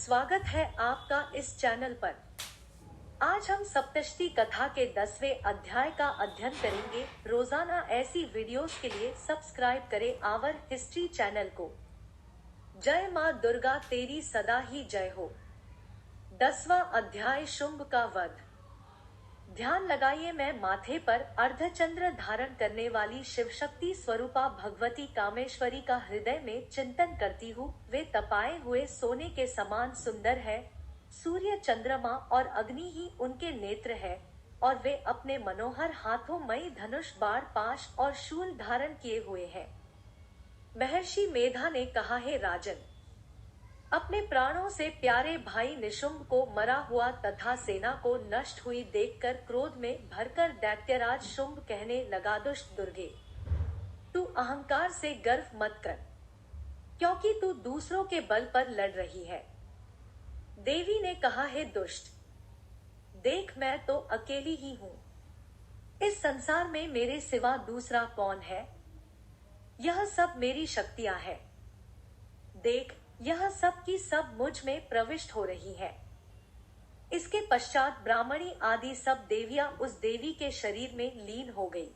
स्वागत है आपका इस चैनल पर। आज हम सप्तशती कथा के 10वें अध्याय का अध्ययन करेंगे। रोजाना ऐसी वीडियोस के लिए सब्सक्राइब करें आवर हिस्ट्री चैनल को। जय माँ दुर्गा तेरी सदा ही जय हो। 10वां अध्याय शुंभ का वध। ध्यान लगाइए, मैं माथे पर अर्धचंद्र धारण करने वाली शिवशक्ति स्वरूपा भगवती कामेश्वरी का हृदय में चिंतन करती हूँ। वे तपाए हुए सोने के समान सुंदर है। सूर्य, चंद्रमा और अग्नि ही उनके नेत्र है और वे अपने मनोहर हाथों मई धनुष, बाण, पाश और शूल धारण किए हुए हैं। महर्षि मेधा ने कहा, हे राजन, अपने प्राणों से प्यारे भाई निशुंभ को मरा हुआ तथा सेना को नष्ट हुई देखकर क्रोध में भरकर दैत्यराज शुंभ कहने लगा, दुष्ट दुर्गे, तू अहंकार से गर्व मत कर, क्योंकि तू दूसरों के बल पर लड़ रही है। देवी ने कहा, हे दुष्ट, देख मैं तो अकेली ही हूँ। इस संसार में मेरे सिवा दूसरा कौन है? यह सब मेरी शक्तियां है। देख, यह सब की सब मुझ में प्रविष्ट हो रही है। इसके पश्चात ब्राह्मणी आदि सब देवियां उस देवी के शरीर में लीन हो गई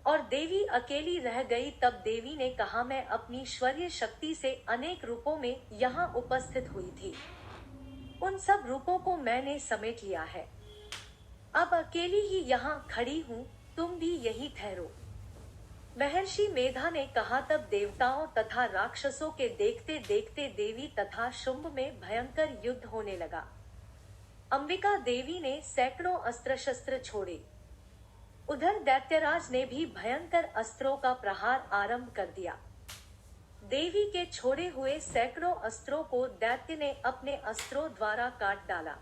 और देवी अकेली रह गई। तब देवी ने कहा, मैं अपनी शौर्य शक्ति से अनेक रूपों में यहाँ उपस्थित हुई थी। उन सब रूपों को मैंने समेट लिया है। अब अकेली ही यहाँ खड़ी हूँ, तुम भी यही ठहरो। महर्षि मेधा ने कहा, तब देवताओं तथा राक्षसों के देखते देखते देवी तथा शुंभ में भयंकर युद्ध होने लगा। अंबिका देवी ने सैकड़ों अस्त्र शस्त्र छोड़े। उधर दैत्यराज ने भी भयंकर अस्त्रों का प्रहार आरंभ कर दिया। देवी के छोड़े हुए सैकड़ों अस्त्रों को दैत्य ने अपने अस्त्रों द्वारा काट डाला।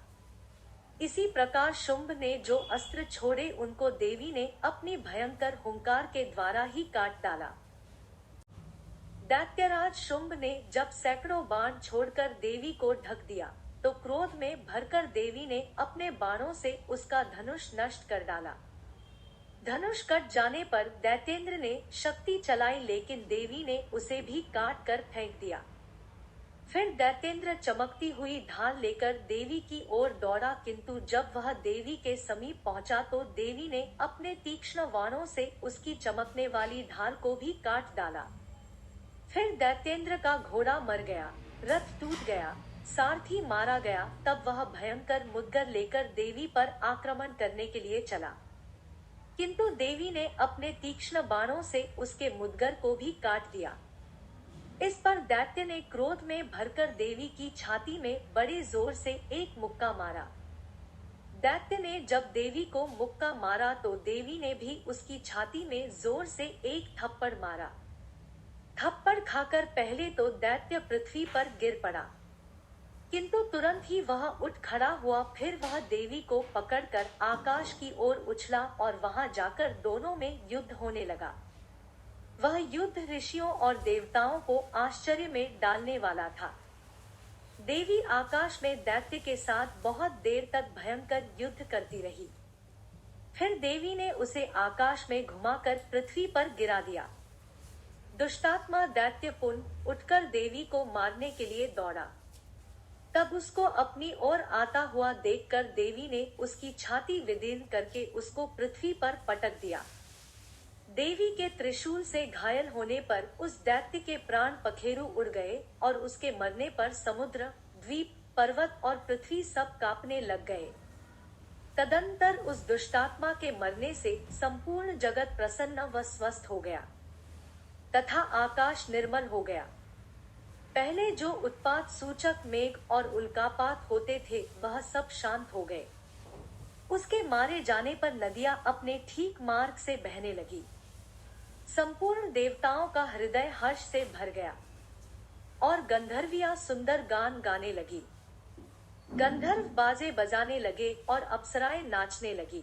इसी प्रकार शुंभ ने जो अस्त्र छोड़े उनको देवी ने अपनी भयंकर हुंकार के द्वारा ही काट डाला। दैत्यराज शुंभ ने जब सैकड़ों बाण छोड़कर देवी को ढक दिया तो क्रोध में भरकर देवी ने अपने बाणों से उसका धनुष नष्ट कर डाला। धनुष कट जाने पर दैत्येंद्र ने शक्ति चलाई, लेकिन देवी ने उसे भी काट कर फेंक दिया। फिर दैत्येंद्र चमकती हुई ढाल लेकर देवी की ओर दौड़ा, किंतु जब वह देवी के समीप पहुंचा तो देवी ने अपने तीक्ष्ण बाणों से उसकी चमकने वाली ढाल को भी काट डाला। फिर दैत्येंद्र का घोड़ा मर गया, रथ टूट गया, सारथी मारा गया। तब वह भयंकर मुद्गर लेकर देवी पर आक्रमण करने के लिए चला, किंतु देवी ने अपने तीक्ष्ण बाणों से उसके मुद्गर को भी काट दिया। इस पर दैत्य ने क्रोध में भरकर देवी की छाती में बड़े जोर से एक मुक्का मारा। दैत्य ने जब देवी को मुक्का मारा तो देवी ने भी उसकी छाती में जोर से एक थप्पड़ मारा। थप्पड़ खाकर पहले तो दैत्य पृथ्वी पर गिर पड़ा, किंतु तुरंत ही वह उठ खड़ा हुआ। फिर वह देवी को पकड़कर आकाश की ओर उछला और वहां जाकर दोनों में युद्ध होने लगा। वह युद्ध ऋषियों और देवताओं को आश्चर्य में डालने वाला था। देवी आकाश में दैत्य के साथ बहुत देर तक भयंकर युद्ध करती रही। फिर देवी ने उसे आकाश में घुमाकर पृथ्वी पर गिरा दिया। दुष्टात्मा दैत्य पुनः उठकर देवी को मारने के लिए दौड़ा। तब उसको अपनी ओर आता हुआ देखकर देवी ने उसकी छाती विदीर्ण करके उसको पृथ्वी पर पटक दिया। देवी के त्रिशूल से घायल होने पर उस दैत्य के प्राण पखेरु उड़ गए और उसके मरने पर समुद्र, द्वीप, पर्वत और पृथ्वी सब कांपने लग गए। तदंतर उस दुष्टात्मा के मरने से संपूर्ण जगत प्रसन्न व स्वस्थ हो गया तथा आकाश निर्मल हो गया। पहले जो उत्पात सूचक मेघ और उल्कापात होते थे वह सब शांत हो गए। उसके मारे जाने पर नदियां अपने ठीक मार्ग से बहने लगी। संपूर्ण देवताओं का हृदय हर्ष से भर गया और गंधर्वियां सुंदर गान गाने लगी। गंधर्व बाजे बजाने लगे और अप्सराएं नाचने लगी।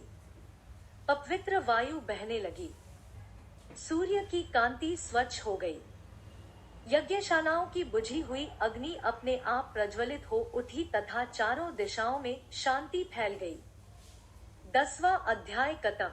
पवित्र वायु बहने लगी। सूर्य की कांति स्वच्छ हो गई। यज्ञशालाओं की बुझी हुई अग्नि अपने आप प्रज्वलित हो उठी तथा चारों दिशाओं में शांति फैल गई। 10वां अध्याय खत्म।